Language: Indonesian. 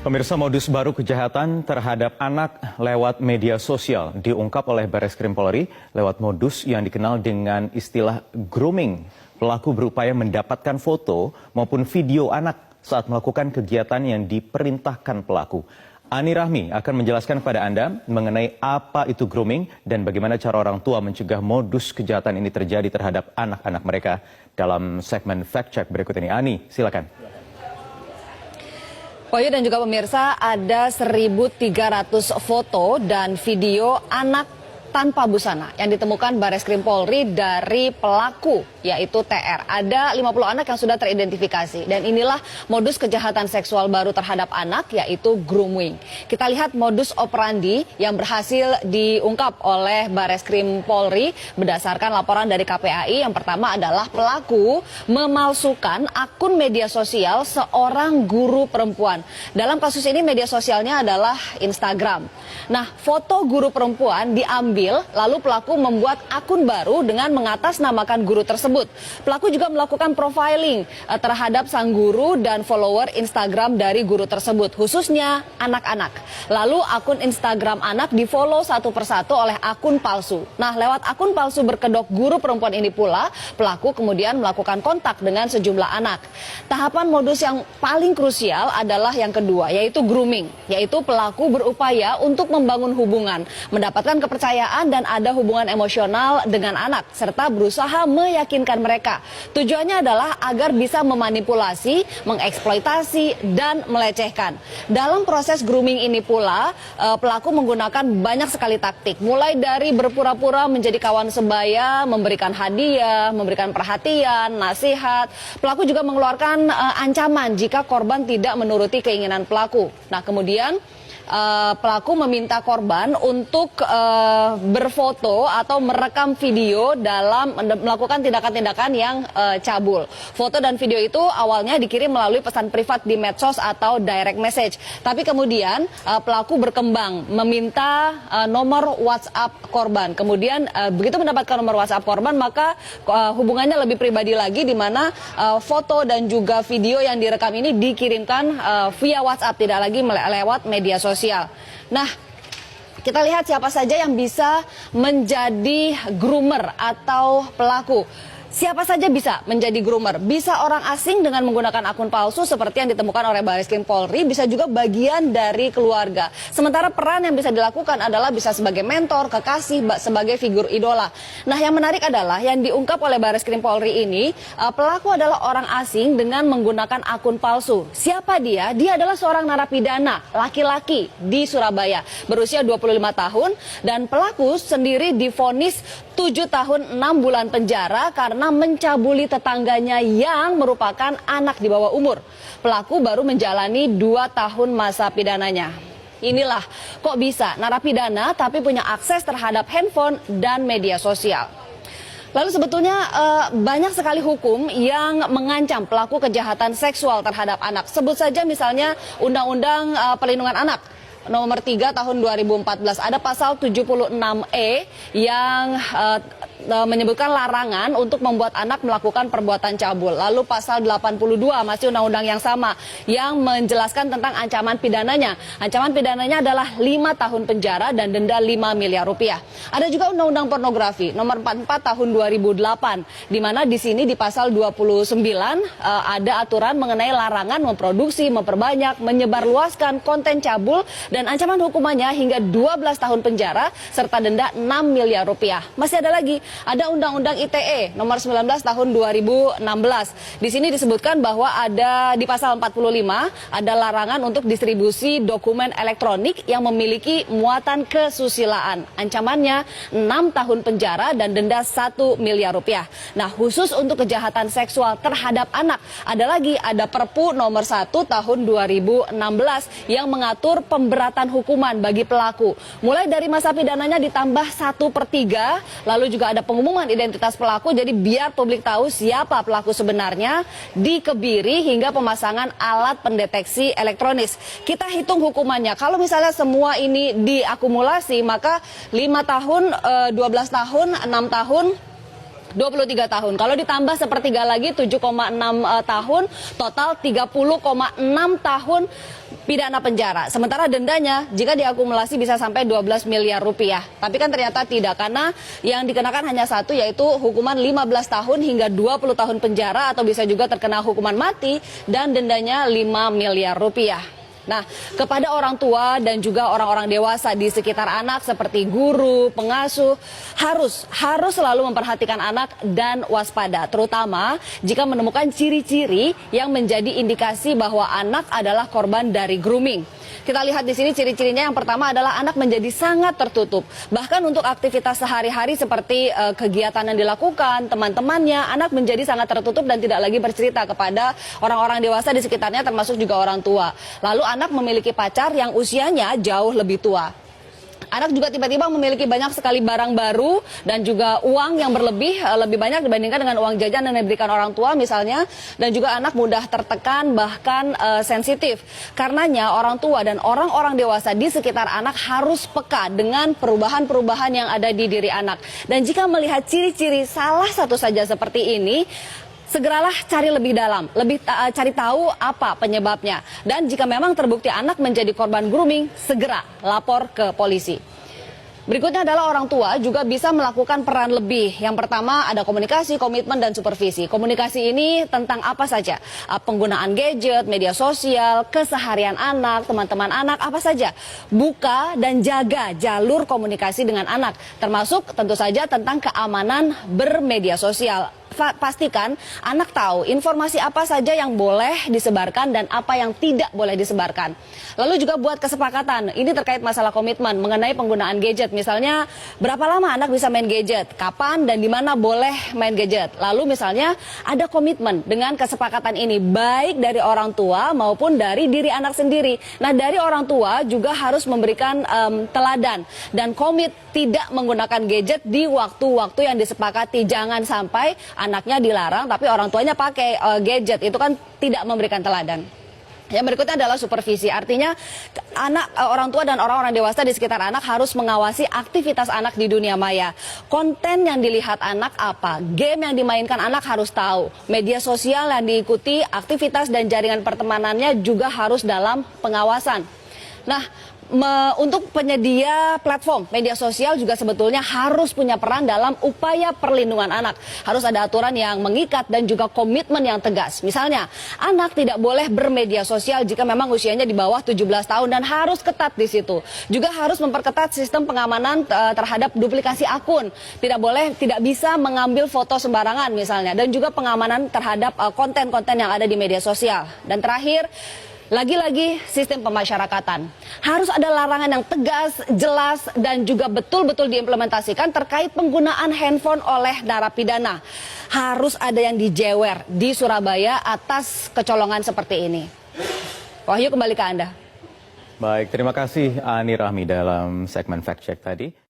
Pemirsa, modus baru kejahatan terhadap anak lewat media sosial diungkap oleh Bareskrim Polri lewat modus yang dikenal dengan istilah grooming. Pelaku berupaya mendapatkan foto maupun video anak saat melakukan kegiatan yang diperintahkan pelaku. Ani Rahmi akan menjelaskan kepada Anda mengenai apa itu grooming dan bagaimana cara orang tua mencegah modus kejahatan ini terjadi terhadap anak-anak mereka dalam segmen Fact Check berikut ini. Ani, silakan. Poyo dan juga pemirsa, ada 1.300 foto dan video anak tanpa busana yang ditemukan Bareskrim Polri dari pelaku, yaitu TR. Ada 50 anak yang sudah teridentifikasi dan inilah modus kejahatan seksual baru terhadap anak, yaitu grooming. Kita lihat modus operandi yang berhasil diungkap oleh Bareskrim Polri berdasarkan laporan dari KPAI. Yang pertama adalah pelaku memalsukan akun media sosial seorang guru perempuan. Dalam kasus ini media sosialnya adalah Instagram. Nah, foto guru perempuan diambil lalu pelaku membuat akun baru dengan mengatasnamakan guru tersebut. Pelaku juga melakukan profiling terhadap sang guru dan follower Instagram dari guru tersebut, khususnya anak-anak. Lalu akun Instagram anak di-follow satu persatu oleh akun palsu. Nah, lewat akun palsu berkedok guru perempuan ini pula, pelaku kemudian melakukan kontak dengan sejumlah anak. Tahapan modus yang paling krusial adalah yang kedua, yaitu grooming, yaitu pelaku berupaya untuk membangun hubungan, mendapatkan kepercayaan dan ada hubungan emosional dengan anak, serta berusaha meyakinkan mereka. Tujuannya adalah agar bisa memanipulasi, mengeksploitasi, dan melecehkan. Dalam proses grooming ini pula, pelaku menggunakan banyak sekali taktik, mulai dari berpura-pura menjadi kawan sebaya, memberikan hadiah, memberikan perhatian, nasihat. Pelaku juga mengeluarkan ancaman jika korban tidak menuruti keinginan pelaku. Nah, kemudian pelaku meminta korban untuk berfoto atau merekam video dalam melakukan tindakan-tindakan yang cabul. Foto dan video itu awalnya dikirim melalui pesan privat di medsos atau direct message. Tapi kemudian pelaku berkembang meminta nomor WhatsApp korban. Kemudian begitu mendapatkan nomor WhatsApp korban, maka hubungannya lebih pribadi lagi, di mana foto dan juga video yang direkam ini dikirimkan via WhatsApp, tidak lagi lewat media sosial. Nah, kita lihat siapa saja yang bisa menjadi groomer atau pelaku. Siapa saja bisa menjadi groomer. Bisa orang asing dengan menggunakan akun palsu seperti yang ditemukan oleh Bareskrim Polri, bisa juga bagian dari keluarga. Sementara peran yang bisa dilakukan adalah bisa sebagai mentor, kekasih, sebagai figur idola. Nah, yang menarik adalah yang diungkap oleh Bareskrim Polri ini, pelaku adalah orang asing dengan menggunakan akun palsu. Siapa dia? Dia adalah seorang narapidana laki-laki di Surabaya, berusia 25 tahun, dan pelaku sendiri divonis 7 tahun 6 bulan penjara karena mencabuli tetangganya yang merupakan anak di bawah umur. Pelaku baru menjalani 2 tahun masa pidananya. Inilah kok bisa narapidana tapi punya akses terhadap handphone dan media sosial. Lalu sebetulnya banyak sekali hukum yang mengancam pelaku kejahatan seksual terhadap anak. Sebut saja misalnya Undang-Undang Perlindungan Anak nomor 3 tahun 2014, ada pasal 76E yang menyebutkan larangan untuk membuat anak melakukan perbuatan cabul. Lalu pasal 82 masih undang-undang yang sama yang menjelaskan tentang ancaman pidananya. Ancaman pidananya adalah 5 tahun penjara dan denda 5 miliar rupiah. Ada juga undang-undang pornografi nomor 44 tahun 2008, di mana di sini di pasal 29 ada aturan mengenai larangan memproduksi, memperbanyak, menyebarluaskan konten cabul dan ancaman hukumannya hingga 12 tahun penjara serta denda 6 miliar rupiah. Masih ada lagi, ada Undang-Undang ITE nomor 19 tahun 2016. Di sini disebutkan bahwa ada di pasal 45 ada larangan untuk distribusi dokumen elektronik yang memiliki muatan kesusilaan. Ancamannya 6 tahun penjara dan denda 1 miliar rupiah. Nah, khusus untuk kejahatan seksual terhadap anak, ada Perpu nomor 1 tahun 2016 yang mengatur pemberatan hukuman bagi pelaku. Mulai dari masa pidananya ditambah 1/3, lalu juga ada pengumuman identitas pelaku, jadi biar publik tahu siapa pelaku sebenarnya, dikebiri hingga pemasangan alat pendeteksi elektronis. Kita hitung hukumannya, kalau misalnya semua ini diakumulasi, maka 5 tahun, 12 tahun, 6 tahun, 23 tahun. Kalau ditambah sepertiga lagi 7,6 tahun, total 30,6 tahun pidana penjara. Sementara dendanya jika diakumulasi bisa sampai 12 miliar rupiah. Tapi kan ternyata tidak, karena yang dikenakan hanya satu, yaitu hukuman 15 tahun hingga 20 tahun penjara atau bisa juga terkena hukuman mati dan dendanya 5 miliar rupiah. Nah, kepada orang tua dan juga orang-orang dewasa di sekitar anak seperti guru, pengasuh, harus selalu memperhatikan anak dan waspada, terutama jika menemukan ciri-ciri yang menjadi indikasi bahwa anak adalah korban dari grooming. Kita lihat di sini ciri-cirinya. Yang pertama adalah anak menjadi sangat tertutup. Bahkan untuk aktivitas sehari-hari seperti kegiatan yang dilakukan, teman-temannya, anak menjadi sangat tertutup dan tidak lagi bercerita kepada orang-orang dewasa di sekitarnya, termasuk juga orang tua. Lalu anak memiliki pacar yang usianya jauh lebih tua. Anak juga tiba-tiba memiliki banyak sekali barang baru dan juga uang yang lebih banyak dibandingkan dengan uang jajan yang diberikan orang tua misalnya. Dan juga anak mudah tertekan, bahkan sensitif. Karenanya orang tua dan orang-orang dewasa di sekitar anak harus peka dengan perubahan-perubahan yang ada di diri anak. Dan jika melihat ciri-ciri salah satu saja seperti ini, segeralah cari lebih dalam, cari tahu apa penyebabnya. Dan jika memang terbukti anak menjadi korban grooming, segera lapor ke polisi. Berikutnya adalah orang tua juga bisa melakukan peran lebih. Yang pertama ada komunikasi, komitmen, dan supervisi. Komunikasi ini tentang apa saja? Penggunaan gadget, media sosial, keseharian anak, teman-teman anak, apa saja. Buka dan jaga jalur komunikasi dengan anak. Termasuk tentu saja tentang keamanan bermedia sosial. Pastikan anak tahu informasi apa saja yang boleh disebarkan dan apa yang tidak boleh disebarkan. Lalu juga buat kesepakatan, ini terkait masalah komitmen mengenai penggunaan gadget. Misalnya berapa lama anak bisa main gadget, kapan dan di mana boleh main gadget. Lalu misalnya ada komitmen dengan kesepakatan ini baik dari orang tua maupun dari diri anak sendiri. Nah, dari orang tua juga harus memberikan teladan dan komit tidak menggunakan gadget di waktu-waktu yang disepakati. Jangan sampai anaknya dilarang tapi orang tuanya pakai gadget, itu kan tidak memberikan teladan. Yang berikutnya adalah supervisi, artinya orang tua dan orang-orang dewasa di sekitar anak harus mengawasi aktivitas anak di dunia maya. Konten yang dilihat anak apa, game yang dimainkan anak harus tahu, media sosial yang diikuti, aktivitas dan jaringan pertemanannya juga harus dalam pengawasan. Nah, untuk penyedia platform media sosial juga sebetulnya harus punya peran dalam upaya perlindungan anak. Harus ada aturan yang mengikat dan juga komitmen yang tegas. Misalnya, anak tidak boleh bermedia sosial jika memang usianya di bawah 17 tahun dan harus ketat di situ. Juga harus memperketat sistem pengamanan terhadap duplikasi akun. Tidak bisa mengambil foto sembarangan misalnya, dan juga pengamanan terhadap konten-konten yang ada di media sosial. Dan terakhir, lagi-lagi sistem pemasyarakatan. Harus ada larangan yang tegas, jelas, dan juga betul-betul diimplementasikan terkait penggunaan handphone oleh narapidana. Harus ada yang dijewer di Surabaya atas kecolongan seperti ini. Wahyu, kembali ke Anda. Baik, terima kasih Ani Rahmi dalam segmen Fact Check tadi.